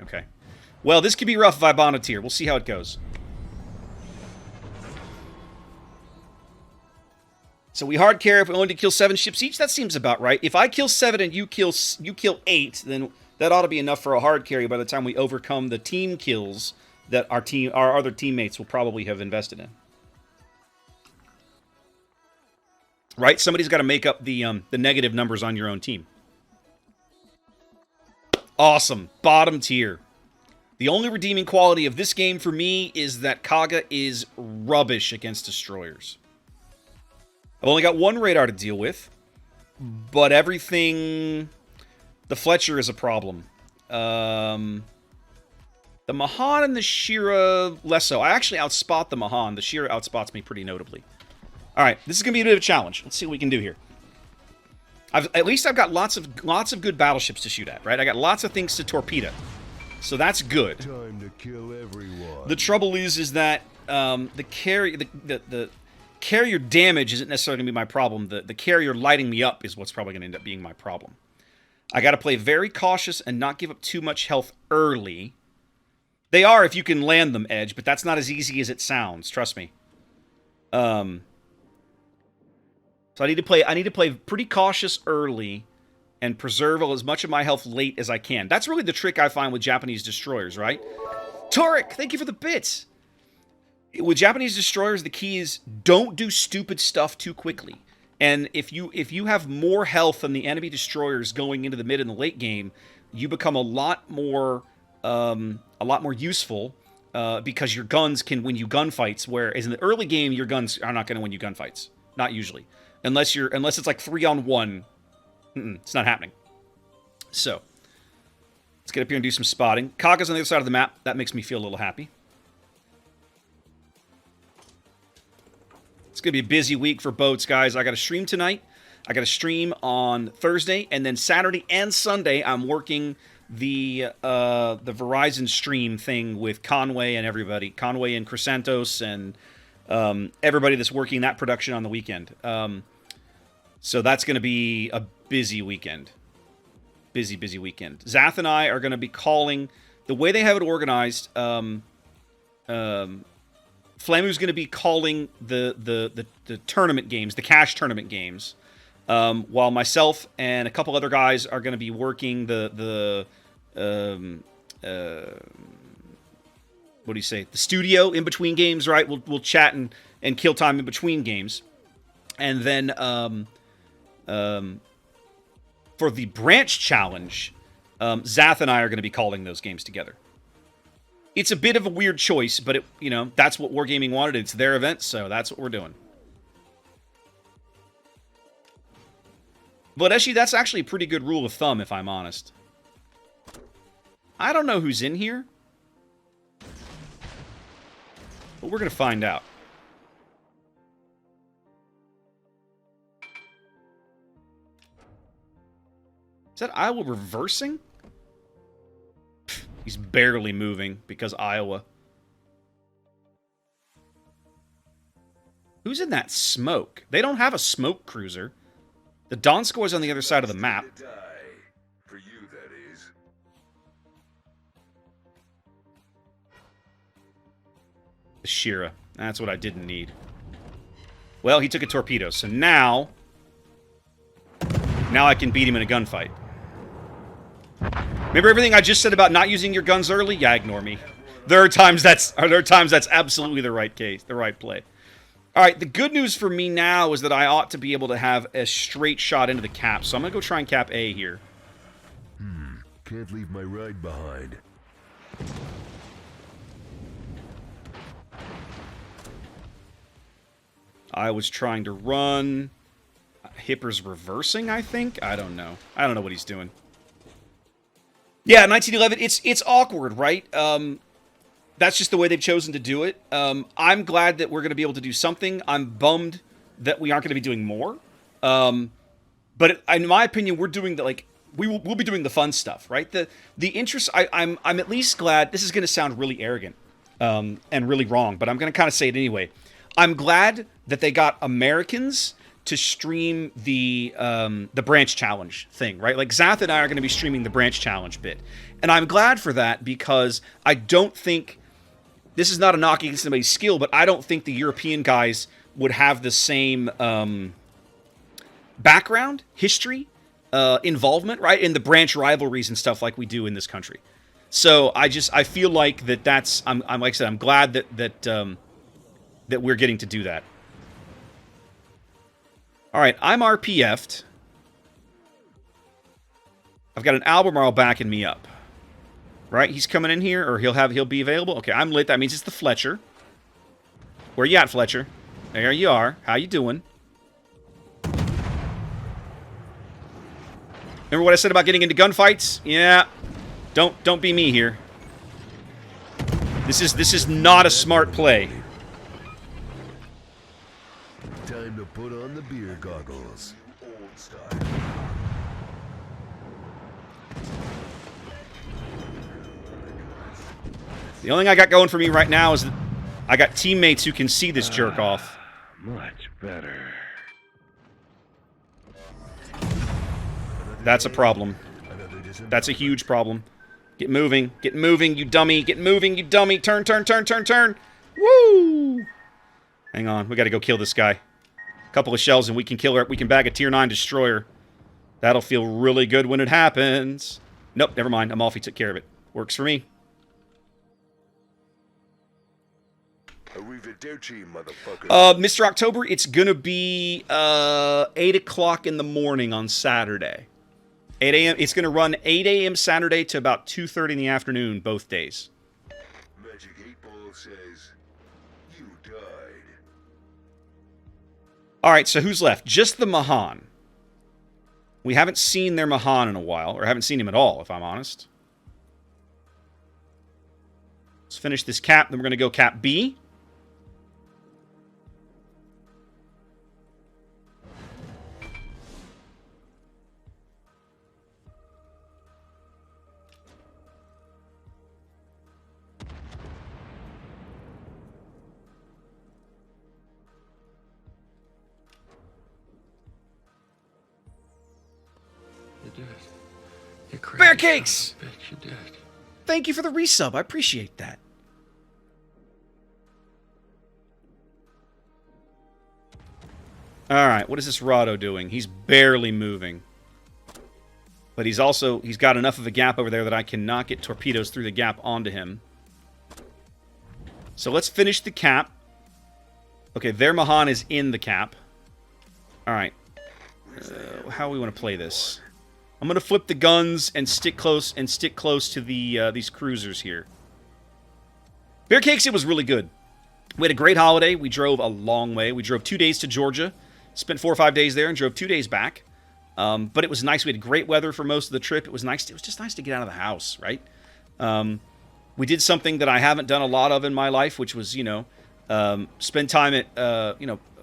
Okay. Well, this could be rough if I bond a tier. We'll see how it goes. So we hard carry if we only to kill 7 ships each. That seems about right. If I kill 7 and you kill 8, then that ought to be enough for a hard carry by the time we overcome the team kills that our other teammates will probably have invested in. Right? Somebody's got to make up the negative numbers on your own team. Awesome. Bottom tier. The only redeeming quality of this game for me is that Kaga is rubbish against destroyers. I've only got 1 radar to deal with, but everything... The Fletcher is a problem. The Mahan and the Shira, less so. I actually outspot the Mahan. The Shira outspots me pretty notably. Alright, this is going to be a bit of a challenge. Let's see what we can do here. At least I've got lots of good battleships to shoot at, right? I got lots of things to torpedo. So that's good. Time to kill everyone. The trouble is that the carrier damage isn't necessarily going to be my problem. The carrier lighting me up is what's probably going to end up being my problem. I got to play very cautious and not give up too much health early. They are if you can land them, Edge, but that's not as easy as it sounds. Trust me. So I need to play pretty cautious early and preserve as much of my health late as I can. That's really the trick I find with Japanese destroyers, right? Torek, thank you for the bits. With Japanese destroyers, the key is don't do stupid stuff too quickly. And if you have more health than the enemy destroyers going into the mid and the late game, you become a lot more useful because your guns can win you gunfights. Whereas in the early game, your guns are not going to win you gunfights, not usually, unless it's like 3-on-1. It's not happening. So let's get up here and do some spotting. Kaga's on the other side of the map. That makes me feel a little happy. It's going to be a busy week for boats, guys. I got to stream tonight. I got to stream on Thursday. And then Saturday and Sunday, I'm working the Verizon stream thing with Conway and everybody. Conway and Chrysantos and everybody that's working that production on the weekend. So that's going to be a busy weekend. Busy weekend. Zath and I are going to be calling... The way they have it organized... Flamu's going to be calling the tournament games, the cash tournament games, while myself and a couple other guys are going to be working the studio in between games, right? We'll chat and kill time in between games, and then for the branch challenge, Zath and I are going to be calling those games together. It's a bit of a weird choice, but that's what Wargaming wanted. It's their event, so that's what we're doing. But actually, that's actually a pretty good rule of thumb, if I'm honest. I don't know who's in here, but we're going to find out. Is that Iowa reversing? He's barely moving because Iowa. Who's in that smoke? They don't have a smoke cruiser. The Donskoy is on the other side of the map. For you, that is. The Shira. That's what I didn't need. Well, he took a torpedo, so now I can beat him in a gunfight. Remember everything I just said about not using your guns early? Yeah, ignore me. There are times that's absolutely the right case, the right play. All right, the good news for me now is that I ought to be able to have a straight shot into the cap, so I'm going to go try and cap A here. Can't leave my ride behind. I was trying to run. Hipper's reversing, I think? I don't know. I don't know what he's doing. Yeah, 1911, it's awkward, right? That's just the way they've chosen to do it. I'm glad that we're going to be able to do something. I'm bummed that we aren't going to be doing more. But in my opinion, we're doing we'll be doing the fun stuff, right? The interest. I'm at least glad. This is going to sound really arrogant and really wrong, but I'm going to kind of say it anyway. I'm glad that they got Americans to stream the branch challenge thing, right? Like, Zath and I are going to be streaming the branch challenge bit. And I'm glad for that, because I don't think... This is not a knock against somebody's skill, but I don't think the European guys would have the same background, history, involvement, right? In the branch rivalries and stuff like we do in this country. So I feel like that's... I'm like I said, I'm glad that we're getting to do that. All right, I'm RPF'd. I've got an Albemarle backing me up. Right, he's coming in here, or he'll be available. Okay, I'm lit. That means it's the Fletcher. Where you at, Fletcher? There you are. How you doing? Remember what I said about getting into gunfights? Yeah. Don't be me here. This is not a smart play. Time to put on the beer goggles. Old style. The only thing I got going for me right now is that I got teammates who can see this jerk off. Much better. That's a problem. That's a huge problem. Get moving. Get moving, you dummy. Get moving, you dummy. Turn, turn, turn, turn, turn. Woo! Hang on. We got to go kill this guy. Couple of shells and we can kill her. We can bag a Tier 9 destroyer. That'll feel really good when it happens. Nope, never mind. Amalfi took care of it. Works for me. Arrivederci, motherfucker. Mr. October, it's gonna be 8 o'clock in the morning on Saturday. 8 a.m. It's gonna run 8 a.m. Saturday to about 2:30 in the afternoon, both days. Magic 8 Ball says, you died. Alright, so who's left? Just the Mahan. We haven't seen their Mahan in a while, or haven't seen him at all, if I'm honest. Let's finish this cap, then we're gonna go cap B. Bear Cakes! Thank you for the resub. I appreciate that. Alright, what is this Rado doing? He's barely moving. But he's got enough of a gap over there that I cannot get torpedoes through the gap onto him. So let's finish the cap. Okay, their Mahan is in the cap. Alright. How do we want to play this? I'm going to flip the guns and stick close to the these cruisers here. Bear Cakes, it was really good. We had a great holiday. We drove a long way. We drove 2 days to Georgia. Spent 4 or 5 days there and drove 2 days back. But it was nice. We had great weather for most of the trip. It was nice. It was just nice to get out of the house, right? We did something that I haven't done a lot of in my life, which was, spend time at,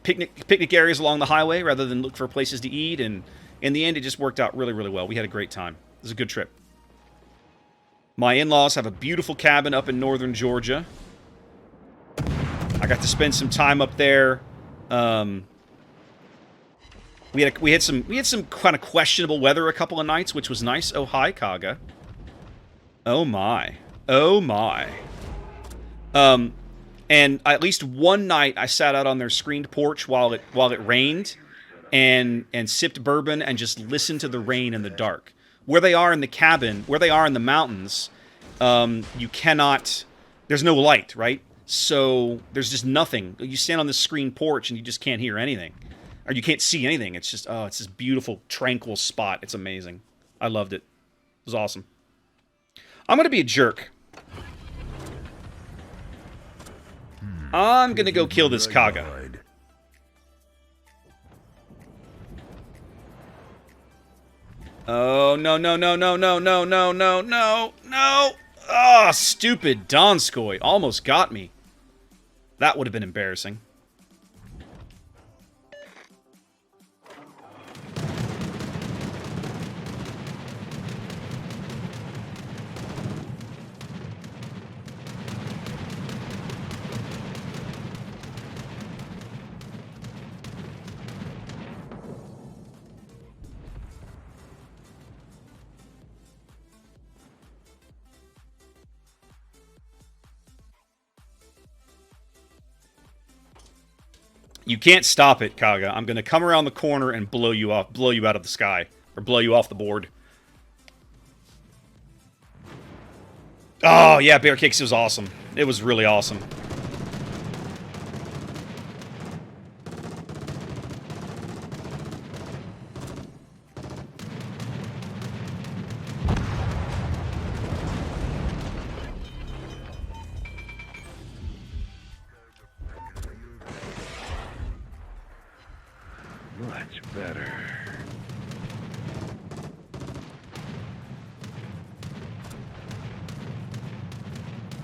picnic areas along the highway rather than look for places to eat. And in the end, it just worked out really, really well. We had a great time. It was a good trip. My in-laws have a beautiful cabin up in northern Georgia. I got to spend some time up there. We had some kind of questionable weather a couple of nights, which was nice. Oh, hi, Kaga. Oh my. Oh my. And at least one night I sat out on their screened porch while it rained and sipped bourbon and just listened to the rain in the dark. Where they are in the cabin, where they are in the mountains, you cannot... There's no light, right? So there's just nothing. You stand on this screened porch and you just can't hear anything. Or you can't see anything. It's just, oh, it's this beautiful, tranquil spot. It's amazing. I loved it. It was awesome. I'm going to be a jerk. I'm going to go kill this Kaga. Oh, no, no, no, no, no, no, no, no, no, no. Oh, stupid Donskoy. Almost got me. That would have been embarrassing. You can't stop it, Kaga. I'm going to come around the corner and blow you off, blow you out of the sky. Or blow you off the board. Oh, yeah, bear kicks was awesome. It was really awesome. Much better.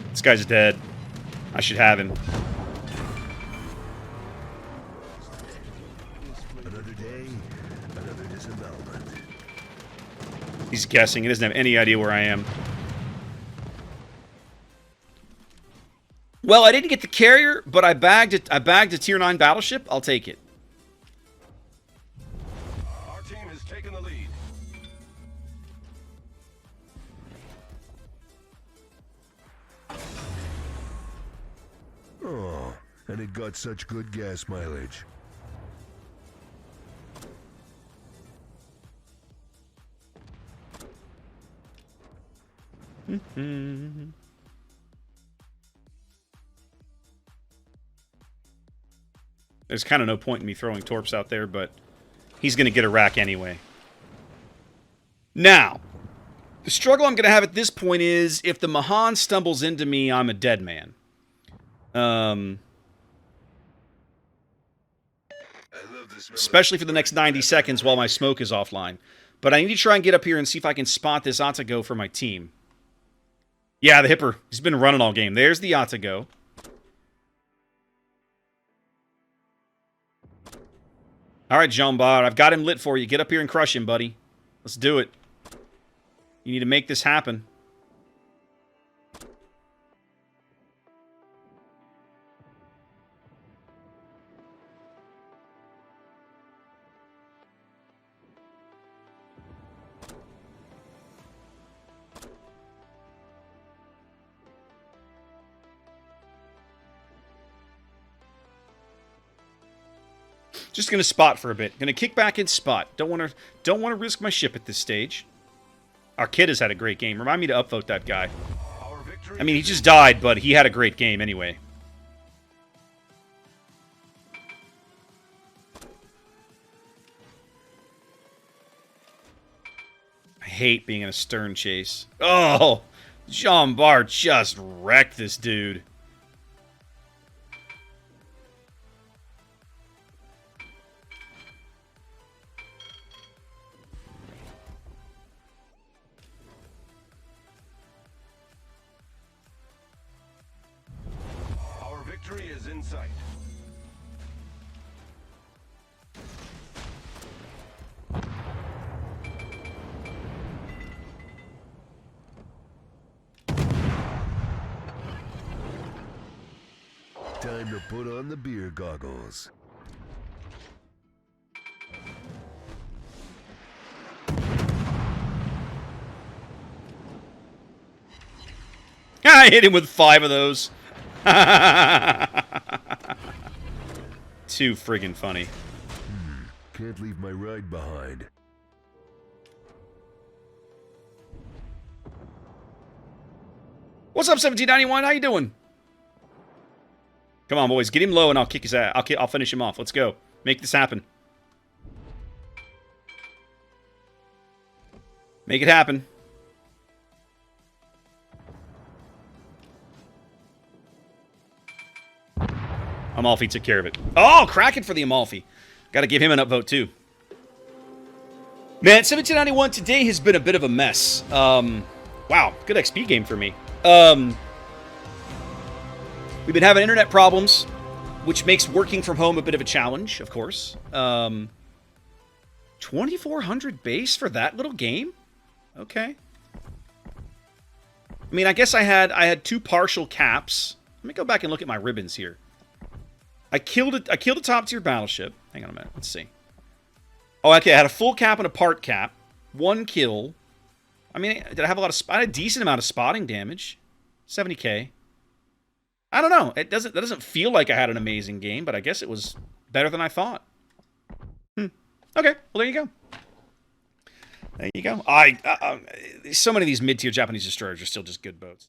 This guy's dead. I should have him. Another day, another disembowelment. He's guessing. He doesn't have any idea where I am. Well, I didn't get the carrier, but I bagged it. I bagged a Tier 9 battleship. I'll take it. Our team has taken the lead. Oh, and it got such good gas mileage. There's kind of no point in me throwing torps out there, but he's going to get a rack anyway. Now, the struggle I'm going to have at this point is if the Mahan stumbles into me, I'm a dead man. Especially for the next 90 seconds while my smoke is offline. But I need to try and get up here and see if I can spot this Atago for my team. Yeah, the Hipper. He's been running all game. There's the Atago. All right, Jean-Bart, I've got him lit for you. Get up here and crush him, buddy. Let's do it. You need to make this happen. Just gonna spot for a bit. Gonna kick back and spot. Don't want to risk my ship at this stage. Our kid has had a great game. Remind me to upvote that guy. I mean, he just died, but he had a great game anyway. I hate being in a stern chase. Oh, Jean-Bart just wrecked this dude. Is in sight. Time to put on the beer goggles. I hit him with 5 of those. Too friggin' funny. Can't leave my ride behind. What's up, 1791? How you doing? Come on, boys. Get him low and I'll kick his ass. I'll finish him off. Let's go. Make this happen. Make it happen. Amalfi took care of it. Oh, Kraken for the Amalfi. Got to give him an upvote, too. Man, 1791 today has been a bit of a mess. Wow, good XP game for me. We've been having internet problems, which makes working from home a bit of a challenge, of course. 2,400 base for that little game? Okay. I mean, I guess I had 2 partial caps. Let me go back and look at my ribbons here. I killed a top tier battleship. Hang on a minute. Let's see. Oh, okay. I had a full cap and a part cap. 1 kill. I mean, did I have a lot of... I had a decent amount of spotting damage. 70k. I don't know. That doesn't feel like I had an amazing game, but I guess it was better than I thought. Okay, well, there you go. There you go. So many of these mid-tier Japanese destroyers are still just good boats.